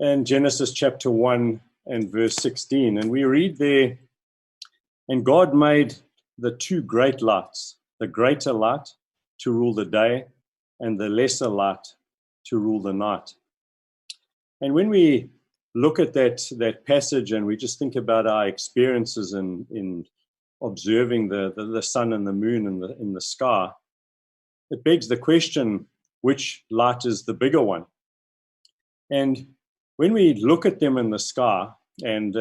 in Genesis chapter 1 and verse 16. And we read there, "And God made the two great lights, the greater light to rule the day and the lesser light to rule the night." And when we look at that passage and we just think about our experiences in observing the sun and the moon in the sky, it begs the question, which light is the bigger one? And when we look at them in the sky, and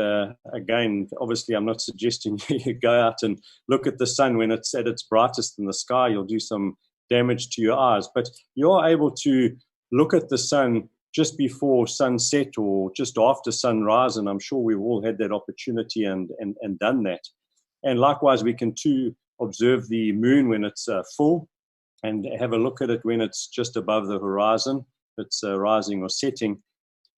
again, obviously I'm not suggesting you go out and look at the sun when it's at its brightest in the sky. You'll do some damage to your eyes. But you are able to look at the sun just before sunset or just after sunrise, and I'm sure we've all had that opportunity and done that. And likewise, we can too observe the moon when it's full and have a look at it when it's just above the horizon, it's rising or setting.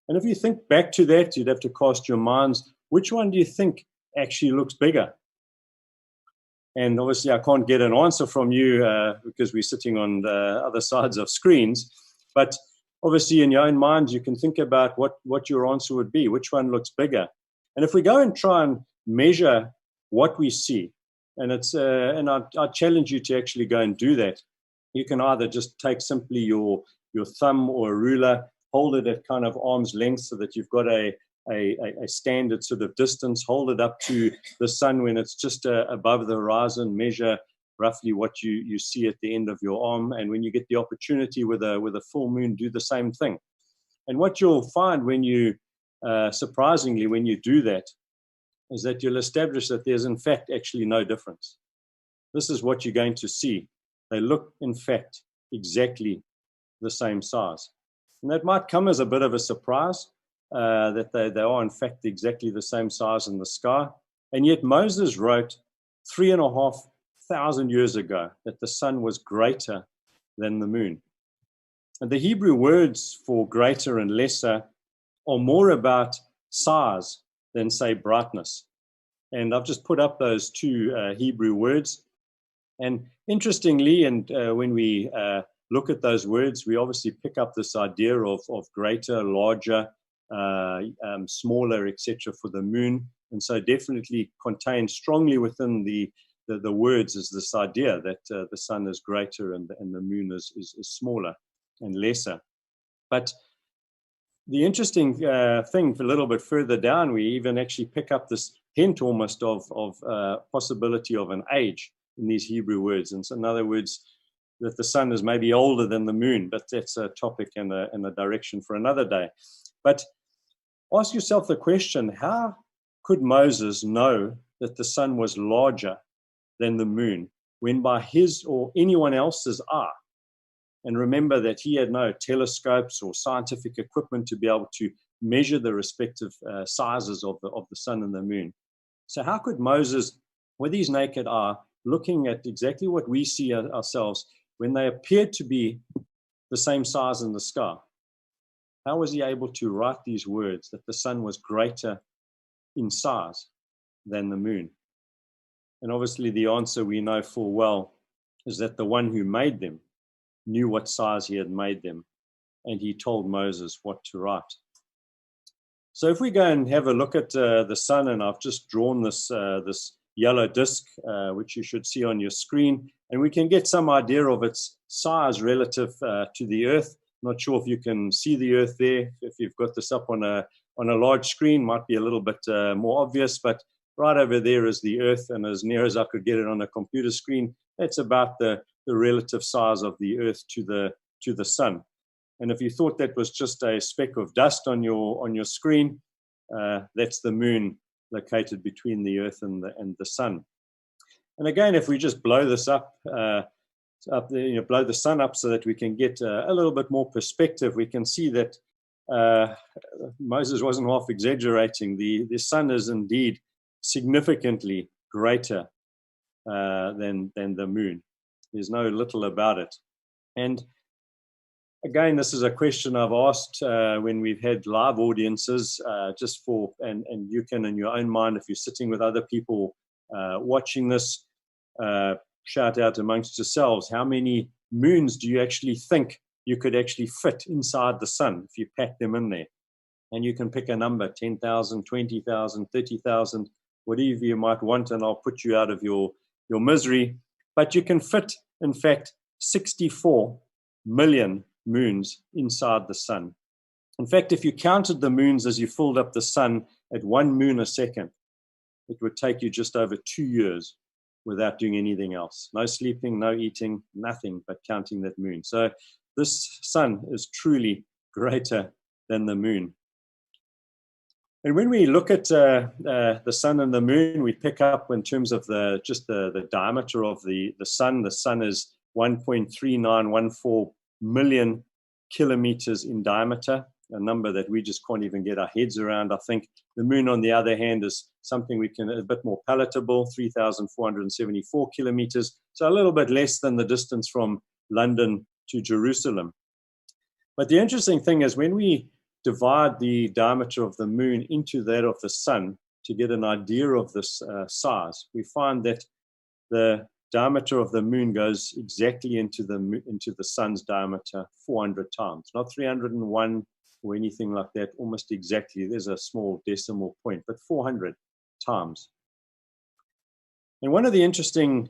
And if you think back to that, you'd have to cast your minds, which one do you think actually looks bigger? And obviously I can't get an answer from you because we're sitting on the other sides of screens, but obviously in your own mind you can think about what your answer would be, which one looks bigger. And if we go and try and measure what we see, and it's and I challenge you to actually go and do that. You can either just take simply your thumb or a ruler, hold it at kind of arm's length so that you've got a standard sort of distance, hold it up to the sun when it's just above the horizon, measure roughly what you see at the end of your arm, and when you get the opportunity with a full moon, do the same thing. And what you'll find when you, surprisingly, when you do that, is that you'll establish that there's in fact actually no difference. This is what you're going to see. They look, in fact, exactly the same size. And that might come as a bit of a surprise, that they are, in fact, exactly the same size in the sky. And yet Moses wrote 3,500 years ago that the sun was greater than the moon. And the Hebrew words for greater and lesser are more about size than, say, brightness. And I've just put up those two Hebrew words. And interestingly, and when we look at those words, we obviously pick up this idea of greater, larger, smaller, etc. for the moon. And so definitely contained strongly within the words is this idea that the sun is greater and the moon is smaller and lesser. But the interesting thing, a little bit further down, we even actually pick up this hint almost of possibility of an age in these Hebrew words. And so in other words, that the sun is maybe older than the moon, but that's a topic and a direction for another day. But ask yourself the question, how could Moses know that the sun was larger than the moon when by his or anyone else's eye? And remember that he had no telescopes or scientific equipment to be able to measure the respective sizes of the sun and the moon. So how could Moses, with his naked eye, looking at exactly what we see ourselves, when they appeared to be the same size in the sky, how was he able to write these words that the sun was greater in size than the moon? And obviously the answer we know full well is that the one who made them knew what size he had made them, and he told Moses what to write. So if we go and have a look at the sun, and I've just drawn this yellow disk, which you should see on your screen, and we can get some idea of its size relative to the earth. Not sure if you can see the earth there. If you've got this up on a large screen, might be a little bit more obvious, but right over there is the earth, and as near as I could get it on a computer screen, that's about the relative size of the earth to the sun. And if you thought that was just a speck of dust on your screen, that's the moon located between the earth and the sun. And again, if we just blow this up, blow the sun up so that we can get a little bit more perspective, we can see that Moses wasn't half exaggerating. The sun is indeed significantly greater than the moon. There's no little about it. And again, this is a question I've asked when we've had live audiences, just for, and you can in your own mind, if you're sitting with other people watching this, shout out amongst yourselves, how many moons do you actually think you could actually fit inside the sun if you pack them in there? And you can pick a number, 10,000, 20,000, 30,000, whatever you might want, and I'll put you out of your misery. But you can fit, in fact, 64 million moons inside the sun. In fact, if you counted the moons as you filled up the sun at 1 moon a second, it would take you just over 2 years without doing anything else. No sleeping, no eating, nothing but counting that moon. So this sun is truly greater than the moon. And when we look at the sun and the moon, we pick up in terms of the diameter of the sun. The sun is 1.3914 million kilometers in diameter, a number that we just can't even get our heads around. I think the moon, on the other hand, is something we can, a bit more palatable, 3,474 kilometers, so a little bit less than the distance from London to Jerusalem. But the interesting thing is when we divide the diameter of the moon into that of the sun to get an idea of this size, we find that the diameter of the moon goes exactly into the sun's diameter 400 times, not 301 or anything like that, almost exactly. There's a small decimal point, but 400 times. And one of the interesting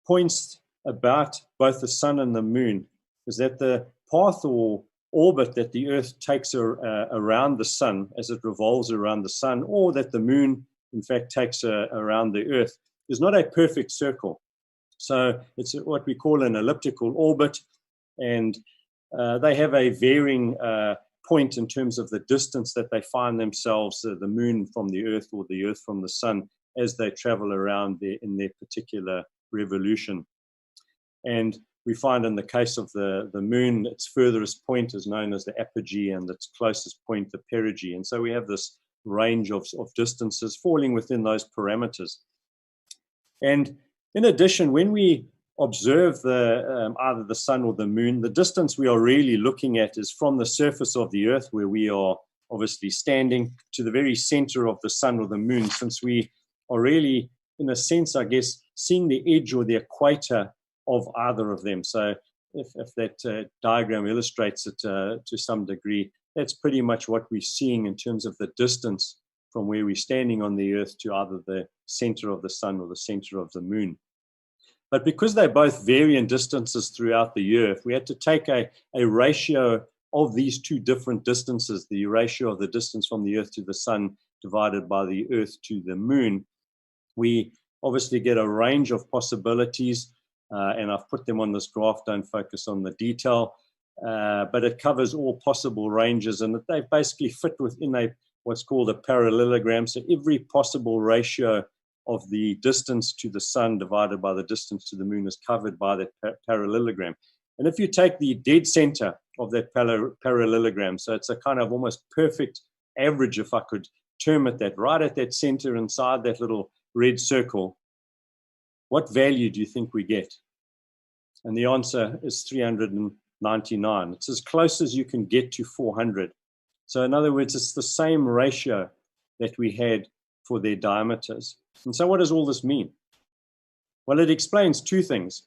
points about both the sun and the moon is that the path or orbit that the earth takes around the sun as it revolves around the sun, or that the moon in fact takes around the earth, is not a perfect circle. So it's what we call an elliptical orbit, and they have a varying point in terms of the distance that they find themselves, the moon from the earth or the earth from the sun, as they travel around in their particular revolution. And we find in the case of the moon, its furthest point is known as the apogee, and its closest point, the perigee. And so we have this range of distances falling within those parameters. And in addition, when we observe either the sun or the moon, the distance we are really looking at is from the surface of the earth, where we are obviously standing, to the very center of the sun or the moon, since we are really, in a sense, I guess, seeing the edge or the equator of either of them. So if that diagram illustrates it to some degree, that's pretty much what we're seeing in terms of the distance from where we're standing on the earth to either the center of the sun or the center of the moon. But because they both vary in distances throughout the year, if we had to take a ratio of these two different distances, the ratio of the distance from the earth to the sun divided by the earth to the moon, we obviously get a range of possibilities, and I've put them on this graph. Don't focus on the detail, but it covers all possible ranges, and they basically fit within what's called a parallelogram. So every possible ratio of the distance to the sun divided by the distance to the moon is covered by that parallelogram. And if you take the dead center of that parallelogram, so it's a kind of almost perfect average, if I could term it that, right at that center inside that little red circle, what value do you think we get? And the answer is 399. It's as close as you can get to 400. So in other words, it's the same ratio that we had for their diameters. And so what does all this mean? Well, it explains two things.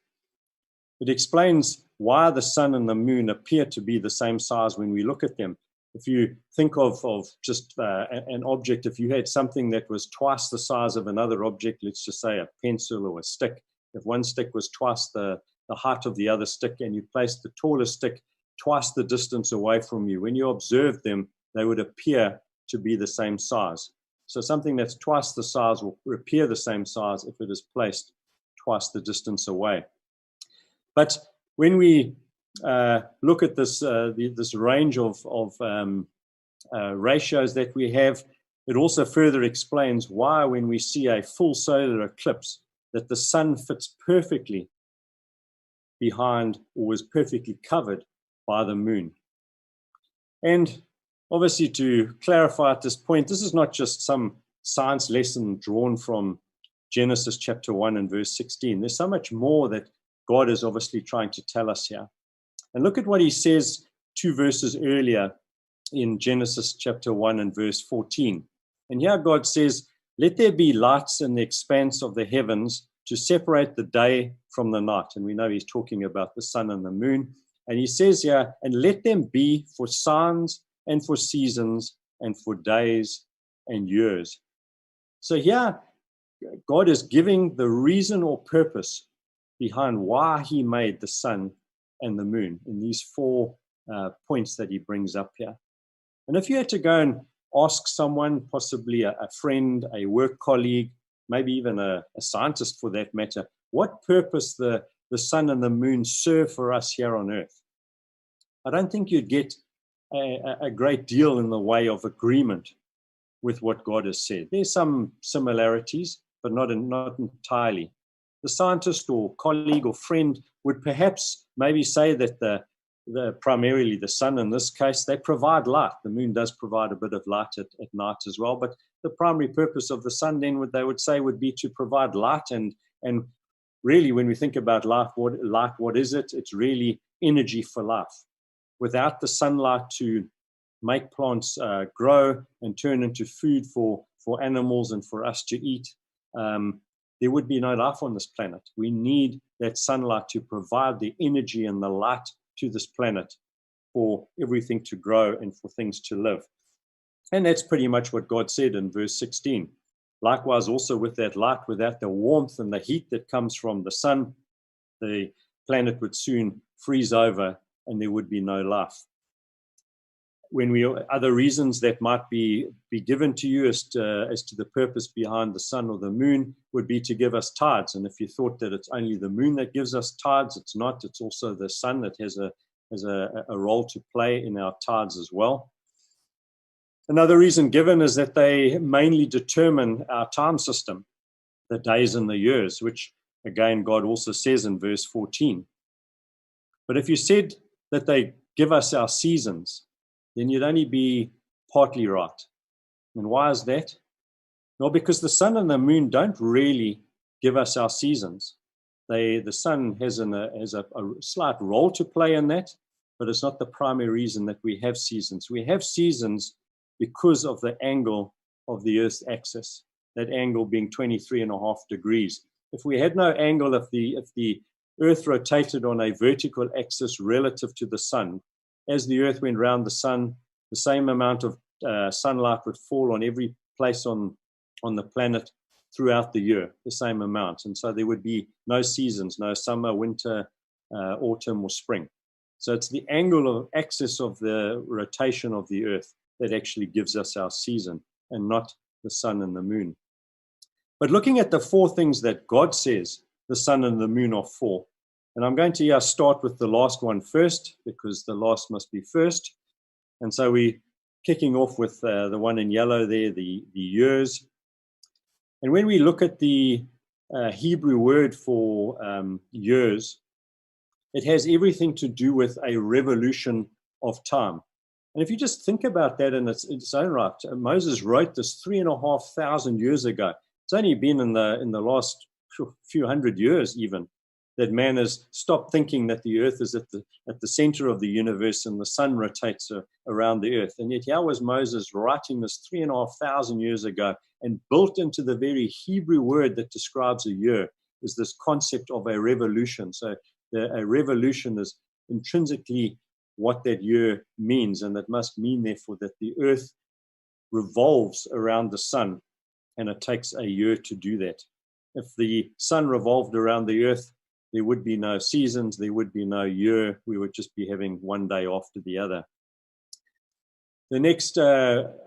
It explains why the sun and the moon appear to be the same size when we look at them. If you think of just an object, if you had something that was twice the size of another object, let's just say a pencil or a stick, if one stick was twice the height of the other stick, and you placed the tallest stick twice the distance away from you, when you observed them, they would appear to be the same size. So something that's twice the size will appear the same size if it is placed twice the distance away. But when we look at this range of ratios that we have, it also further explains why, when we see a full solar eclipse, that the sun fits perfectly behind, or is perfectly covered by, the moon. And obviously, to clarify at this point, this is not just some science lesson drawn from Genesis chapter 1 and verse 16. There's so much more that God is obviously trying to tell us here. And look at what he says 2 verses earlier in Genesis chapter 1 and verse 14. And here God says, "Let there be lights in the expanse of the heavens to separate the day from the night." And we know he's talking about the sun and the moon. And he says here, "And let them be for signs and for seasons and for days and years. So here, God is giving the reason or purpose behind why he made the sun and the moon in these four points that he brings up here. And if you had to go and ask someone, possibly a friend, a work colleague, maybe even a scientist for that matter, what purpose the sun and the moon serve for us here on earth, I don't think you'd get a great deal in the way of agreement with what God has said. There's some similarities, but not entirely. The scientist or colleague or friend would perhaps maybe say that primarily the sun in this case, they provide light. The moon does provide a bit of light at night as well, but the primary purpose of the sun then would say would be to provide light. And really, when we think about light, what is it? It's really energy for life. Without the sunlight to make plants grow and turn into food for animals and for us to eat, there would be no life on this planet. We need that sunlight to provide the energy and the light to this planet for everything to grow and for things to live. And that's pretty much what God said in verse 16. Likewise, also with that light, without the warmth and the heat that comes from the sun, the planet would soon freeze over and there would be no life. Other reasons that might be given to you as to the purpose behind the sun or the moon would be to give us tides. And if you thought that it's only the moon that gives us tides, it's not. It's also the sun that has a role to play in our tides as well. Another reason given is that they mainly determine our time system, the days and the years, which again God also says in verse 14. But if you said that they give us our seasons, then you'd only be partly right. And why is that? Well, because the sun and the moon don't really give us our seasons. The sun has a slight role to play in that, but it's not the primary reason that we have seasons. We have seasons because of the angle of the Earth's axis, that angle being 23.5 degrees. If we had no angle, if the Earth rotated on a vertical axis relative to the sun, as the Earth went round the sun, the same amount of sunlight would fall on every place on the planet throughout the year, the same amount. And so there would be no seasons, no summer, winter, autumn, or spring. So it's the angle of axis of the rotation of the Earth that actually gives us our season, and not the sun and the moon. But looking at the four things that God says the sun and the moon are for, and I'm going to start with the last one first, because the last must be first. And so we're kicking off with the one in yellow there, the years. And when we look at the Hebrew word for years, it has everything to do with a revolution of time. And if you just think about that in its own right, Moses wrote this 3,500 years ago. It's only been in the last few hundred years even that man has stopped thinking that the earth is at the center of the universe and the sun rotates around the earth. And yet here was Moses writing this 3,500 years ago, and built into the very Hebrew word that describes a year is this concept of a revolution. So a revolution is intrinsically what that year means, and that must mean therefore that the earth revolves around the sun, and it takes a year to do that. If the sun revolved around the earth, there would be no seasons, there would be no year. We would just be having one day after the other. The next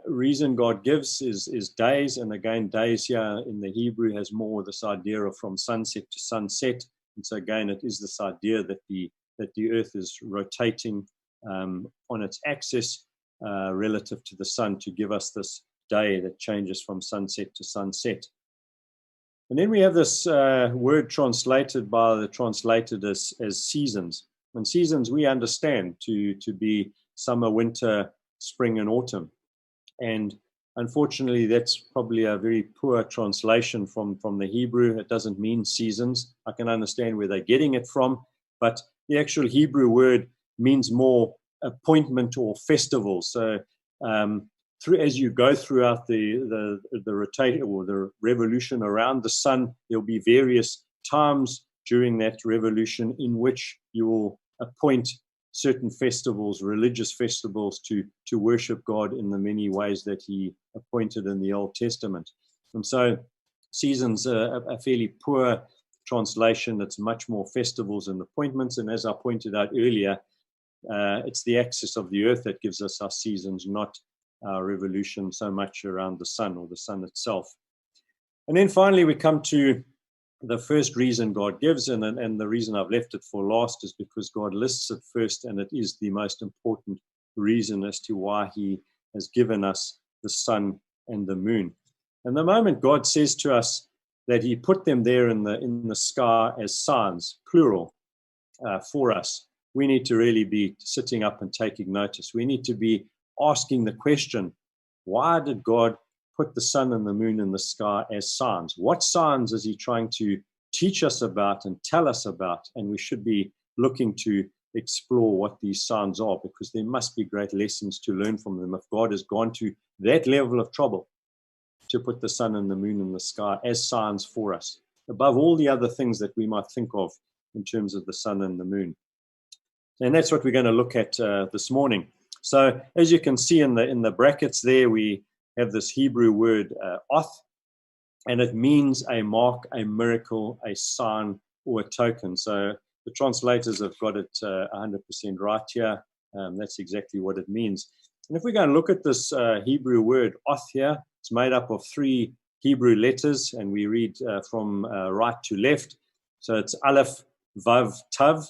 reason God gives is days. And again, days here in the Hebrew has more this idea of from sunset to sunset. And so again, it is this idea that the earth is rotating on its axis relative to the sun to give us this day that changes from sunset to sunset. And then we have this word translated by the translators as seasons. And seasons we understand to be summer, winter, spring, and autumn. And unfortunately, that's probably a very poor translation from the Hebrew. It doesn't mean seasons. I can understand where they're getting it from, but the actual Hebrew word means more appointment or festival. So as you go throughout the rotation or the revolution around the sun, there'll be various times during that revolution in which you will appoint certain festivals, religious festivals, to worship God in the many ways that he appointed in the Old Testament. And so seasons are a fairly poor translation. It's much more festivals and appointments. And as I pointed out earlier, it's the axis of the earth that gives us our seasons, not our revolution so much around the sun or the sun itself. And then finally, we come to the first reason God gives, and the reason I've left it for last is because God lists it first, and it is the most important reason as to why he has given us the sun and the moon. And the moment God says to us that he put them there in the sky as signs, plural, for us, we need to really be sitting up and taking notice. We need to be asking the question, why did God put the sun and the moon in the sky as signs? What signs is he trying to teach us about and tell us about? And we should be looking to explore what these signs are, because there must be great lessons to learn from them if God has gone to that level of trouble to put the sun and the moon in the sky as signs for us, above all the other things that we might think of in terms of the sun and the moon. And that's what we're going to look at this morning. So as you can see in the brackets there, we have this Hebrew word oth, and it means a mark, a miracle, a sign, or a token. So the translators have got it 100% right here. That's exactly what it means. And if we go and look at this Hebrew word oth here, it's made up of 3 Hebrew letters, and we read from right to left. So it's Aleph, Vav, Tav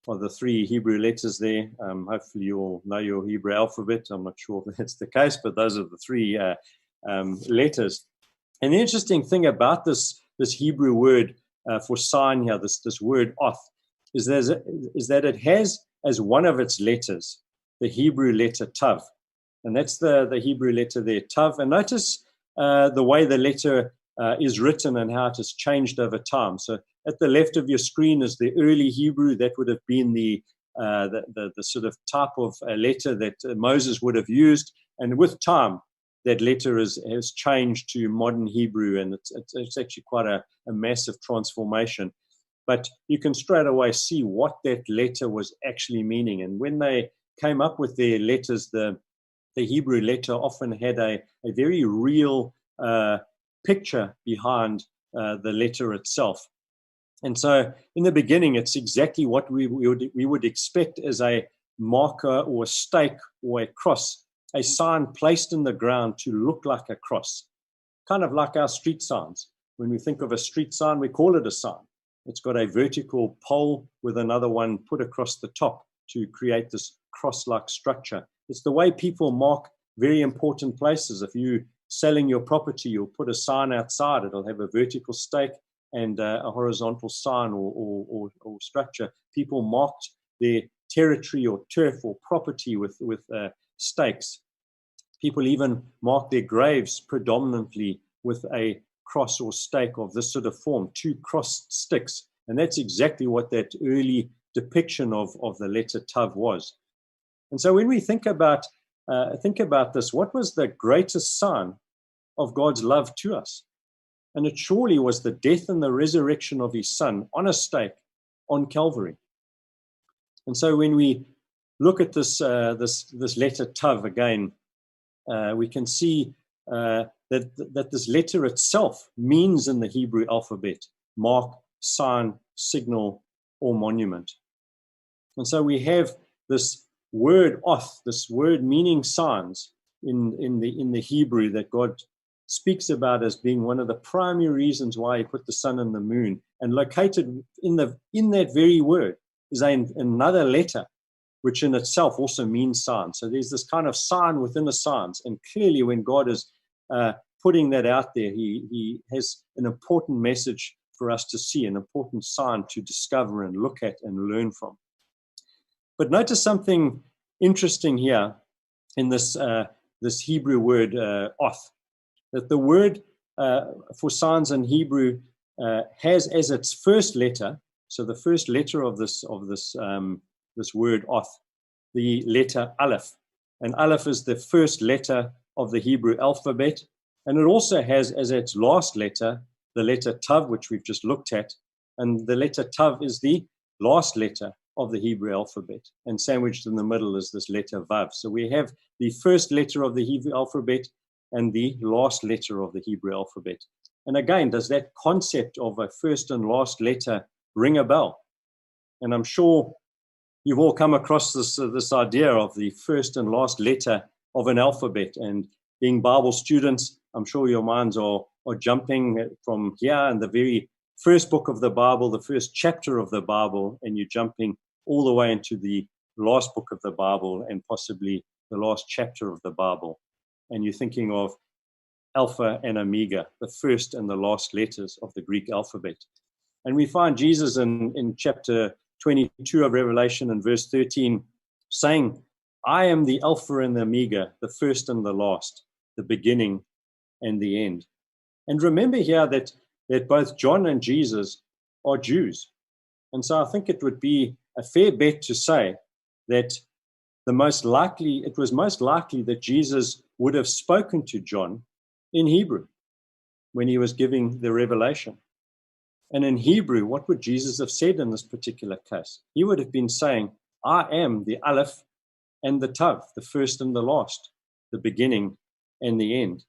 are the 3 Hebrew letters there. Hopefully you all know your Hebrew alphabet. I'm not sure if that's the case, but those are the 3 letters. And the interesting thing about this Hebrew word for sign here, this word oth, is that it has as one of its letters the Hebrew letter tav. And that's the Hebrew letter there, tav. And notice the way the letter is written and how it has changed over time. So at the left of your screen is the early Hebrew. That would have been the sort of type of letter that Moses would have used. And with time, that letter has changed to modern Hebrew, and it's actually quite a massive transformation. But you can straight away see what that letter was actually meaning. And when they came up with their letters, the Hebrew letter often had a very real picture behind the letter itself. And so in the beginning, it's exactly what we would expect as a marker or a stake or a cross, a sign placed in the ground to look like a cross, kind of like our street signs. When we think of a street sign, we call it a sign. It's got a vertical pole with another one put across the top to create this cross-like structure. It's the way people mark very important places. If you're selling your property, you'll put a sign outside. It'll have a vertical stake and a horizontal sign or structure. People marked their territory or turf or property with stakes. People even mark their graves predominantly with a cross or stake of this sort of form, 2 crossed sticks. And that's exactly what that early depiction of the letter tav was. And so when we think about this, what was the greatest sign of God's love to us? And it surely was the death and the resurrection of his son on a stake on Calvary. And so when we look at this letter tav again, we can see that this letter itself means in the Hebrew alphabet mark, sign, signal, or monument. And so we have this word oth, this word meaning signs in the Hebrew that God speaks about as being one of the primary reasons why he put the sun and the moon. And located in that very word is another letter, which in itself also means sign. So there's this kind of sign within the signs. And clearly when God is putting that out there, he has an important message for us to see, an important sign to discover and look at and learn from. But notice something interesting here in this Hebrew word oth, that the word for signs in Hebrew has as its first letter, so the first letter of this word oth, the letter aleph. And aleph is the first letter of the Hebrew alphabet. And it also has as its last letter, the letter tav, which we've just looked at. And the letter tav is the last letter of the Hebrew alphabet. And sandwiched in the middle is this letter Vav. So we have the first letter of the Hebrew alphabet and the last letter of the Hebrew alphabet. And again, does that concept of a first and last letter ring a bell? And I'm sure you've all come across this idea of the first and last letter of an alphabet. And being Bible students, I'm sure your minds are jumping from here and the very first book of the Bible, the first chapter of the Bible, and you're jumping all the way into the last book of the Bible and possibly the last chapter of the Bible. And you're thinking of Alpha and Omega, the first and the last letters of the Greek alphabet. And we find Jesus in chapter 22 of Revelation and verse 13 saying, I am the Alpha and the Omega, the first and the last, the beginning and the end. And remember here that both John and Jesus are Jews. And so I think it would be a fair bet to say that it was most likely that Jesus would have spoken to John in Hebrew when he was giving the revelation. And in Hebrew, what would Jesus have said in this particular case? He would have been saying, I am the Aleph and the Tav, the first and the last, the beginning and the end.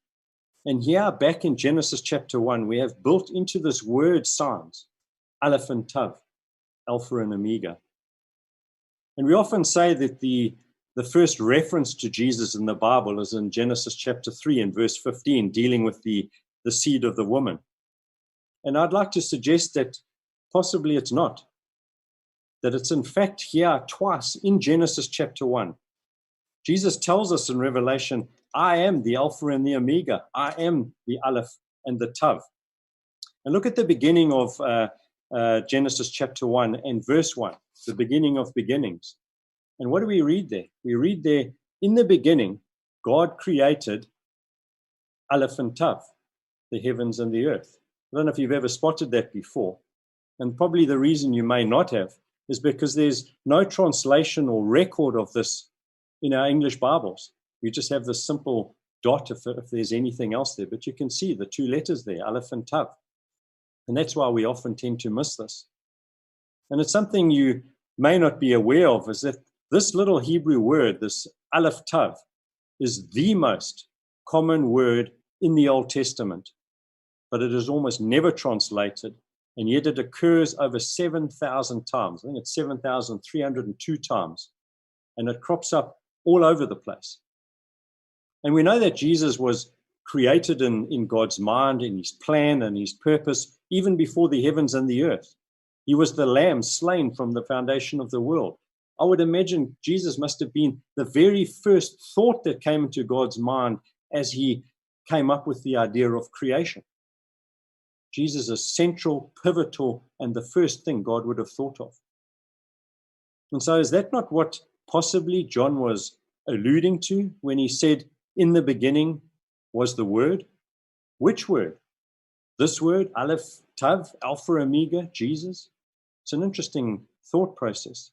And here, back in Genesis chapter 1, we have built into this word signs, Aleph and Tav, Alpha and Omega. And we often say that the first reference to Jesus in the Bible is in Genesis chapter 3 and verse 15, dealing with the seed of the woman. And I'd like to suggest that possibly it's not. That it's in fact here twice in Genesis chapter 1. Jesus tells us in Revelation, I am the Alpha and the Omega. I am the Aleph and the Tav. And look at the beginning of Genesis chapter 1 and verse 1, the beginning of beginnings. And what do we read there? We read there, in the beginning, God created Aleph and Tav, the heavens and the earth. I don't know if you've ever spotted that before. And probably the reason you may not have is because there's no translation or record of this in our English Bibles. We just have this simple dot if there's anything else there. But you can see the two letters there, Aleph and Tav. And that's why we often tend to miss this. And it's something you may not be aware of, is that this little Hebrew word, this Aleph Tav, is the most common word in the Old Testament. But it is almost never translated, and yet it occurs over 7,000 times. I think it's 7,302 times, and it crops up all over the place. And we know that Jesus was created in God's mind, in his plan and his purpose, even before the heavens and the earth. He was the lamb slain from the foundation of the world. I would imagine Jesus must have been the very first thought that came into God's mind as he came up with the idea of creation. Jesus is central, pivotal, and the first thing God would have thought of. And so is that not what possibly John was alluding to when he said, in the beginning was the Word? Which word? This word, Aleph, Tav, Alpha, Omega, Jesus? It's an interesting thought process.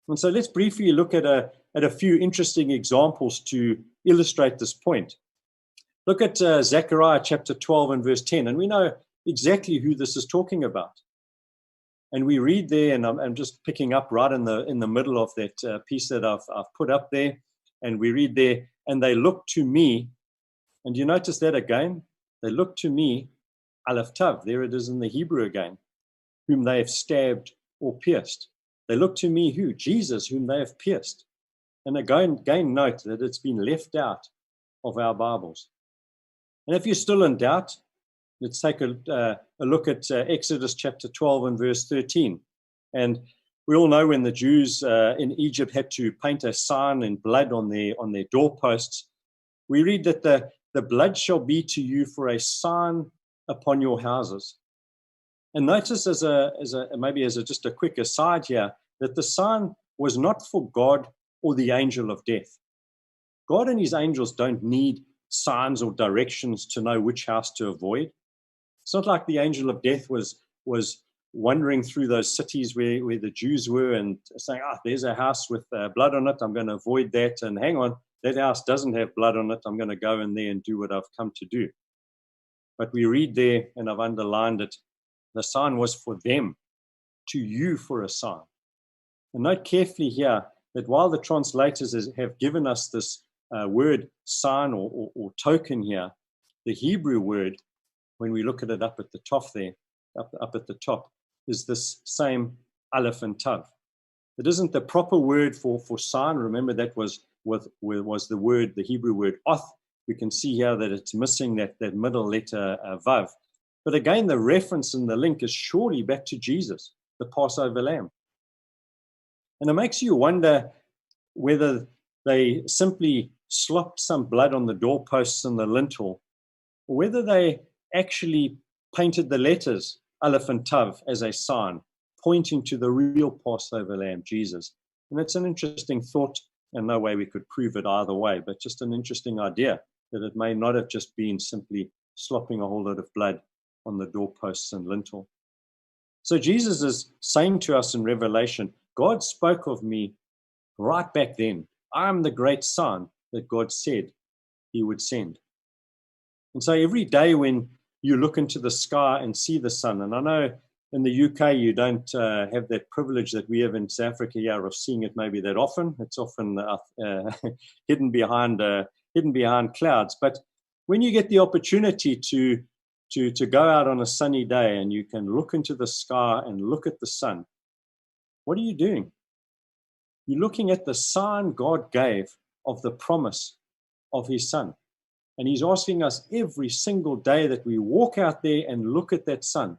And so let's briefly look at a few interesting examples to illustrate this point. Look at Zechariah chapter 12 and verse 10, and we know exactly who this is talking about. And we read there, and I'm just picking up right in the middle of that piece that I've put up there, and we read there, and they look to me, and you notice that again? They look to me, Aleph Tav, there it is in the Hebrew again, whom they have stabbed or pierced. They look to me who? Jesus, whom they have pierced. And again note that it's been left out of our Bibles. And if you're still in doubt, let's take a look at Exodus chapter 12 and verse 13. And we all know when the Jews in Egypt had to paint a sign in blood on their doorposts, we read that the blood shall be to you for a sign upon your houses. And notice just a quick aside here, that the sign was not for God or the angel of death. God and his angels don't need signs or directions to know which house to avoid. It's not like the angel of death was wandering through those cities where the Jews were and saying, there's a house with blood on it, I'm going to avoid that. And hang on, that house doesn't have blood on it, I'm going to go in there and do what I've come to do. But we read there, and I've underlined it, the sign was for them, to you for a sign. And note carefully here that while the translators have given us this word sign or token here, the Hebrew word, when we look at it up at the top there, up at the top, is this same aleph and tav. It isn't the proper word for sign. Remember, that was the word, the Hebrew word oth. We can see here that it's missing that middle letter vav. But again, the reference and the link is surely back to Jesus, the Passover lamb. And it makes you wonder whether they simply slopped some blood on the doorposts and the lintel, or whether they actually painted the letters aleph and tav as a sign, pointing to the real Passover lamb, Jesus. And it's an interesting thought, and no way we could prove it either way, but just an interesting idea that it may not have just been simply slopping a whole lot of blood on the doorposts and lintel. So Jesus is saying to us in Revelation, God spoke of me right back then. I'm the great sign that God said he would send. And so every day when you look into the sky and see the sun, and I know in the UK you don't have that privilege that we have in South Africa here of seeing it maybe that often. It's often hidden behind clouds. But when you get the opportunity to go out on a sunny day and you can look into the sky and look at the sun, what are you doing? You're looking at the sign God gave of the promise of his son. And he's asking us every single day that we walk out there and look at that sun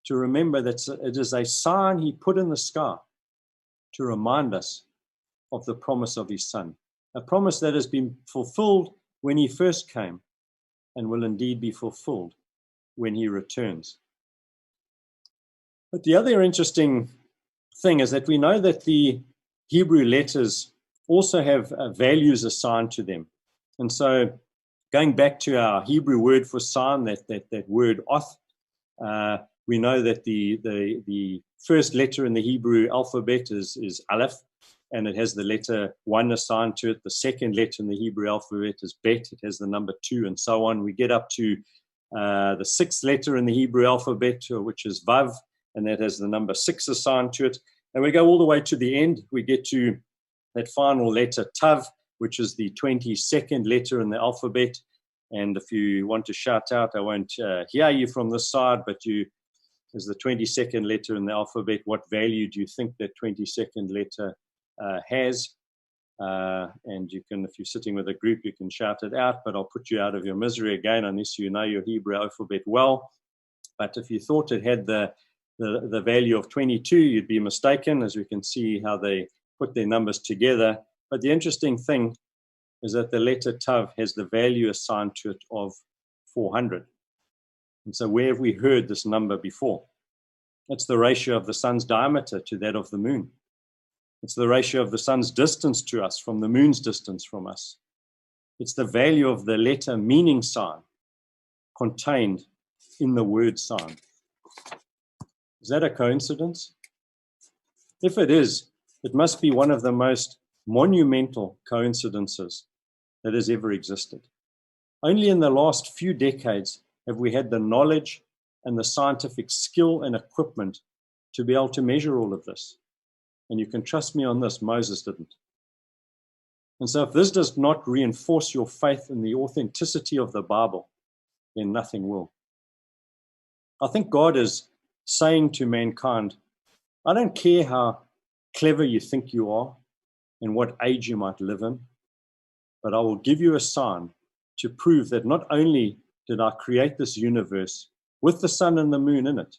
to remember that it is a sign he put in the sky to remind us of the promise of his son, a promise that has been fulfilled when he first came and will indeed be fulfilled when he returns. But the other interesting thing is that we know that the Hebrew letters also have values assigned to them. And so going back to our Hebrew word for sign, that word oth, we know that the first letter in the Hebrew alphabet is aleph, and it has the letter 1 assigned to it. The second letter in the Hebrew alphabet is bet. It has the number 2, and so on. We get up to the sixth letter in the Hebrew alphabet, which is vav, and that has the number 6 assigned to it. And we go all the way to the end. We get to that final letter tav, which is the 22nd letter in the alphabet. And if you want to shout out, I won't hear you from this side, but you, as the 22nd letter in the alphabet, what value do you think that 22nd letter has? And you can, if you're sitting with a group, you can shout it out, but I'll put you out of your misery again unless you know your Hebrew alphabet well. But if you thought it had the value of 22, you'd be mistaken, as we can see how they put their numbers together. But the interesting thing is that the letter tav has the value assigned to it of 400. And so where have we heard this number before? It's the ratio of the sun's diameter to that of the moon. It's the ratio of the sun's distance to us from the moon's distance from us. It's the value of the letter meaning sign contained in the word sign. Is that a coincidence? If it is, it must be one of the most monumental coincidences that has ever existed. Only in the last few decades have we had the knowledge and the scientific skill and equipment to be able to measure all of this. And you can trust me on this, Moses didn't. And so if this does not reinforce your faith in the authenticity of the Bible, then nothing will. I think God is saying to mankind, I don't care how clever you think you are and what age you might live in, but I will give you a sign to prove that not only did I create this universe with the sun and the moon in it,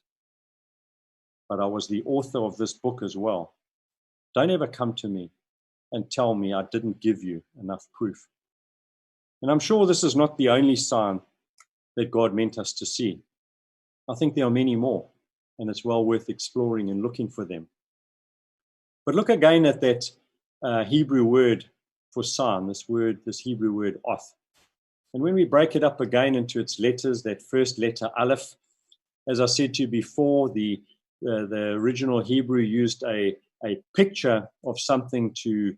but I was the author of this book as well. Don't ever come to me and tell me I didn't give you enough proof. And I'm sure this is not the only sign that God meant us to see. I think there are many more, and it's well worth exploring and looking for them. But look again at that Hebrew word for sign, this Hebrew word oth. And when we break it up again into its letters, that first letter aleph, as I said to you before, the original Hebrew used a picture of something to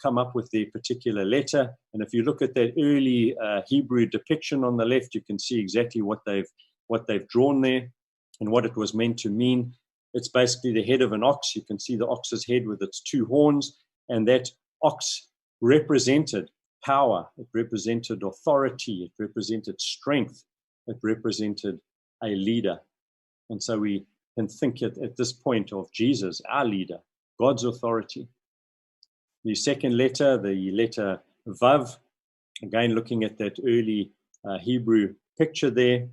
come up with the particular letter. And if you look at that early Hebrew depiction on the left, you can see exactly what they've drawn there and what it was meant to mean. It's basically the head of an ox. You can see the ox's head with its two horns, and that ox represented power. It represented authority. It represented strength. It represented a leader. And so we can think at this point of Jesus, our leader, God's authority. The second letter, the letter Vav, again looking at that early Hebrew picture there,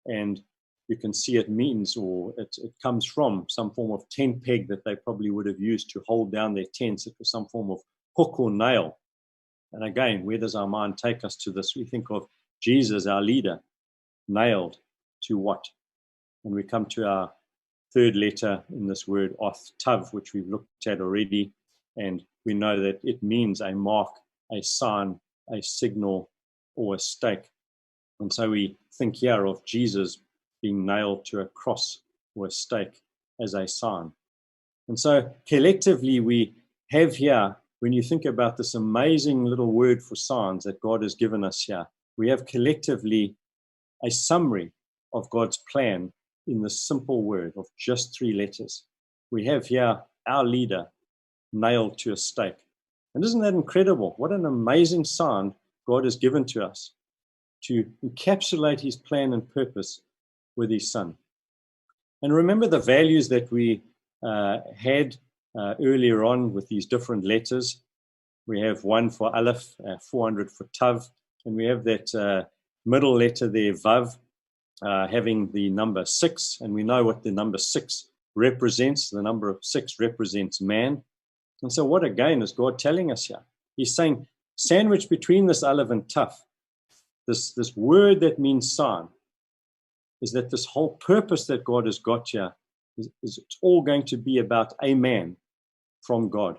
and you can see it means, or it comes from some form of tent peg that they probably would have used to hold down their tents. It was some form of hook or nail. And again, where does our mind take us to this? We think of Jesus, our leader, nailed to what? And we come to our third letter in this word, oth, tav, which we've looked at already. And we know that it means a mark, a sign, a signal, or a stake. And so we think here of Jesus being nailed to a cross or a stake as a sign. And so collectively we have here, when you think about this amazing little word for signs that God has given us here, we have collectively a summary of God's plan in the simple word of just 3 letters. We have here our leader nailed to a stake. And isn't that incredible? What an amazing sign God has given to us to encapsulate his plan and purpose with his son. And remember the values that we had earlier on with these different letters. We have 1 for Aleph, 400 for Tav, and we have that middle letter there, Vav, having the number 6, and we know what the number 6 represents. The number of 6 represents man. And so what again is God telling us here? He's saying, sandwiched between this Aleph and Tav, this word that means sign, is that this whole purpose that God has got here is it's all going to be about a man from God.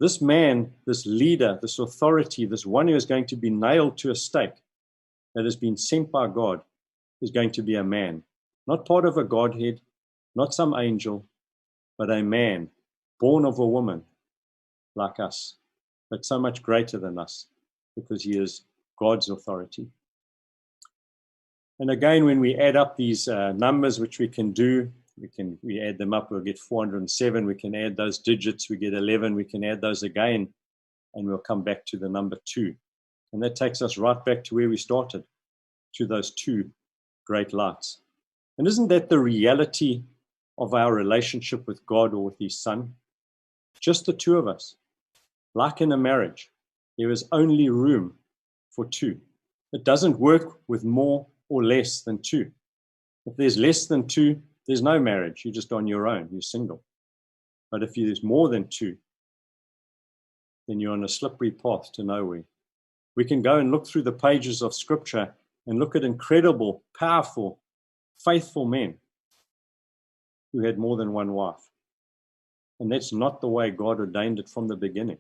This man, this leader, this authority, this one who is going to be nailed to a stake that has been sent by God is going to be a man, not part of a Godhead, not some angel, but a man born of a woman like us, but so much greater than us because he is God's authority. And again, when we add up these numbers, which we can do, we add them up, we'll get 407. We can add those digits, we get 11. We can add those again, and we'll come back to the number 2. And that takes us right back to where we started, to those 2 great lights. And isn't that the reality of our relationship with God or with his son? Just the 2 of us. Like in a marriage, there is only room for 2. It doesn't work with more or less than 2. If there's less than 2, there's no marriage. You're just on your own. You're single. But if there's more than 2, then you're on a slippery path to nowhere. We can go and look through the pages of Scripture and look at incredible, powerful, faithful men who had more than one wife. And that's not the way God ordained it from the beginning.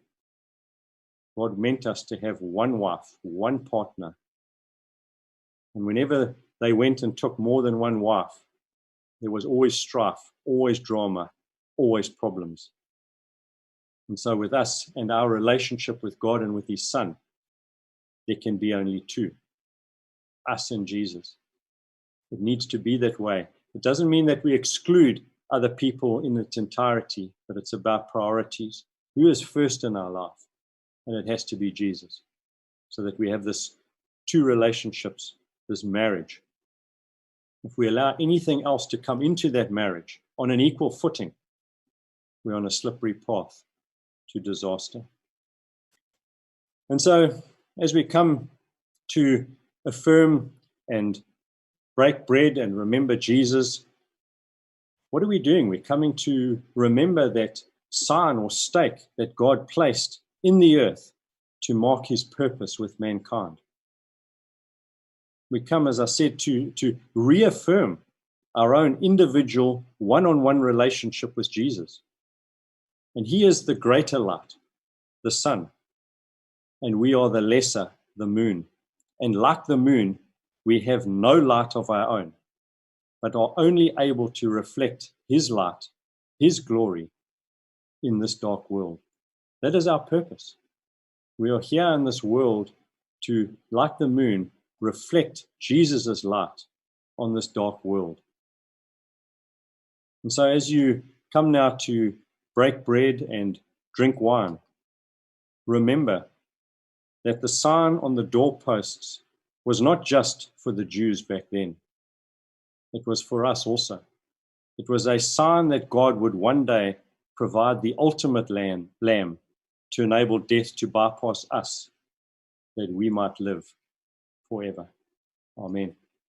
God meant us to have one wife, one partner. And whenever they went and took more than one wife, there was always strife, always drama, always problems. And so with us and our relationship with God and with his son, there can be only 2, us and Jesus. It needs to be that way. It doesn't mean that we exclude other people in its entirety, but it's about priorities. Who is first in our life? And it has to be Jesus, so that we have this 2 relationships, this marriage. If we allow anything else to come into that marriage on an equal footing, we're on a slippery path to disaster. And so as we come to affirm and break bread and remember Jesus, what are we doing? We're coming to remember that sign or stake that God placed in the earth to mark his purpose with mankind. We come, as I said, to reaffirm our own individual one-on-one relationship with Jesus. And he is the greater light, the sun, and we are the lesser, the moon. And like the moon, we have no light of our own, but are only able to reflect his light, his glory in this dark world. That is our purpose. We are here in this world to, like the moon, reflect Jesus' light on this dark world. And so as you come now to break bread and drink wine, remember that the sign on the doorposts was not just for the Jews back then. It was for us also. It was a sign that God would one day provide the ultimate lamb to enable death to bypass us, that we might live forever. Amen.